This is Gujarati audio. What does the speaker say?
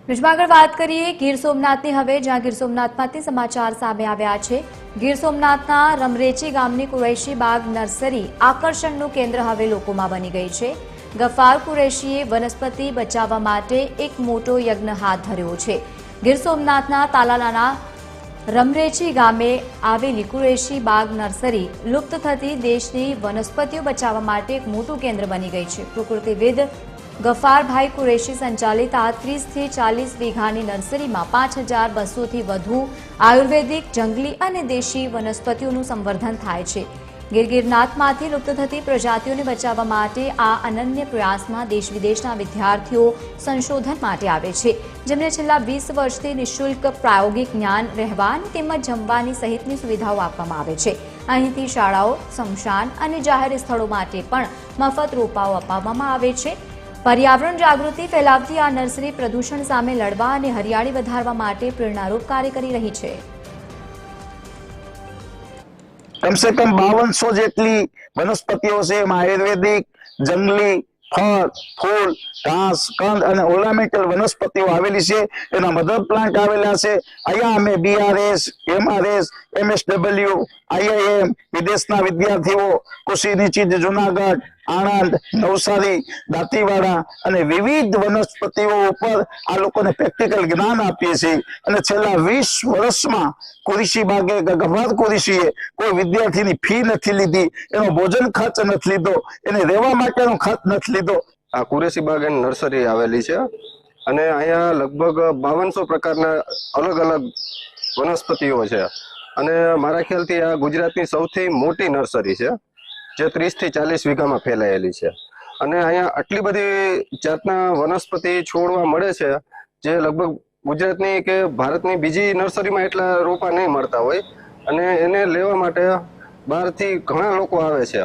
આગળ વાત કરીએ ગીર સોમનાથની હવે, જ્યાં ગીર સોમનાથમાંથી સમાચાર સામે આવ્યા છે। ગીર સોમનાથના રમરેચી ગામની કુરૈશી બાગ નર્સરી આકર્ષણનું કેન્દ્ર હવે લોકોમાં બની ગઈ છે। ગફાર કુરૈશીએ વનસ્પતિ બચાવવા માટે એક મોટો યજ્ઞ હાથ ધર્યો છે। ગીર સોમનાથના તાલાલાના રમરેચી ગામે આવેલી કુરૈશી બાગ નર્સરી લુપ્ત થતી દેશની વનસ્પતિઓ બચાવવા માટે એક મોટું કેન્દ્ર બની ગઈ છે। પ્રકૃતિવિદ ગફારભાઈ કુરૈશી સંચાલિત આ 30 થી 40 વીઘાની નર્સરીમાં 5200 થી વધુ આયુર્વેદિક, જંગલી અને દેશી વનસ્પતિઓનું સંવર્ધન થાય છે। ગિરનાથમાંથી લુપ્ત થતી પ્રજાતિઓને બચાવવા માટે આ અનન્ય પ્રયાસમાં દેશ વિદેશના વિદ્યાર્થીઓ સંશોધન માટે આવે છે, જેમને છેલ્લા 20 વર્ષથી નિઃશુલ્ક પ્રાયોગિક જ્ઞાન, રહેવાની તેમજ જમવાની સહિતની સુવિધાઓ આપવામાં આવે છે। અહીંથી શાળાઓ, સ્મશાન અને જાહેર સ્થળો માટે પણ મફત રોપાઓ અપાવવામાં આવે છે। पर्यावरण जागृति फैलावती आ नर्सरी प्रदूषण सामे लड़वा और हरियाली वधारवा माटे प्रेरणारूप कार्य करी रही है। कम से कम 5200 जेटली वनस्पतिओ से आयुर्वेदिक, जंगली, फल, फूल, घास, कंद और ओर्नामेंटल वनस्पतिओ आवेली छे। एना मदर प्लांट आवेला छे। अहींया अमे बीआरएस, एमआरएस, एमएसडब्ल्यू, आईआईएम, विदेशना विद्यार्थीओ, कृषि निश्चित जूनागढ़, आणंद, नवसारी, दांतीवाड़ा અને વિવિધ વનસ્પતિઓ ઉપર આ લોકોને પ્રેક્ટિકલ જ્ઞાન આપીએ છીએ। અને છેલ્લા 20 વર્ષમાં કુરૈશી બાગે ગફાર કુરૈશીએ કોઈ વિદ્યાર્થીની ફી નથી લીધી, એનો ભોજન ખર્ચ નથી લીધો, એને રહેવા માટેનો ખર્ચ નથી લીધો। આ કુરૈશી બાગ એન્ડ નર્સરી આવેલી છે અને અહીંયા લગભગ 5200 પ્રકારના અલગ અલગ વનસ્પતિઓ છે અને મારા ખ્યાલથી આ ગુજરાતની સૌથી મોટી નર્સરી છે, જે 30 થી 40 વીઘામાં ફેલાયેલી છે। અને અહીંયા આટલી બધી જાતના વનસ્પતિ છોડવા મળે છે, જે લગભગ ગુજરાતની કે ભારતની બીજી નર્સરીમાં એટલા રોપા નહીં મળતા હોય અને એને લેવા માટે બહારથી ઘણા લોકો આવે છે।